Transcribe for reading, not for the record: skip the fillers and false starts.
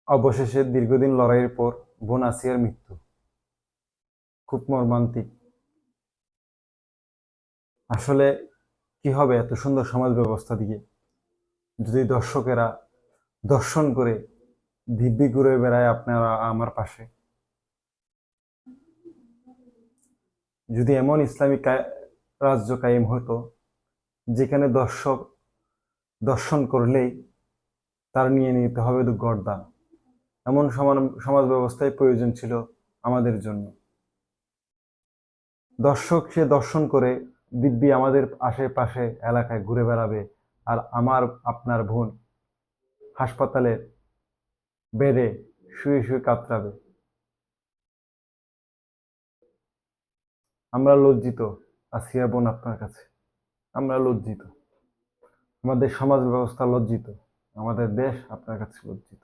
অবশেষে দীর্ঘদিন লড়াইয়ের পর বোন আসিয়ার মৃত্যু খুব মর্মান্তিক। আসলে কি হবে এত সুন্দর সমাজ ব্যবস্থা দিয়ে যদি দর্শকেরা দর্শন করে দিব্যি ঘুরে বেড়ায় আপনারা আমার পাশে? যদি এমন ইসলামিক রাজ্য কায়েম হতো যেখানে দর্শক দর্শন করলেই তার নিয়ে নিতে হবে গর্দান, এমন সমাজ ব্যবস্থায় প্রয়োজন ছিল আমাদের জন্য। দর্শক সে দর্শন করে দিব্যি আমাদের আশেপাশে এলাকায় ঘুরে বেড়াবে, আর আমার আপনার বোন হাসপাতালের বেডে শুয়ে শুয়ে কাতরাবে। আমরা লজ্জিত আসিয়া বোন, আপনার কাছে আমরা লজ্জিত। আমাদের সমাজ ব্যবস্থা লজ্জিত, আমাদের দেশ আপনার কাছে লজ্জিত।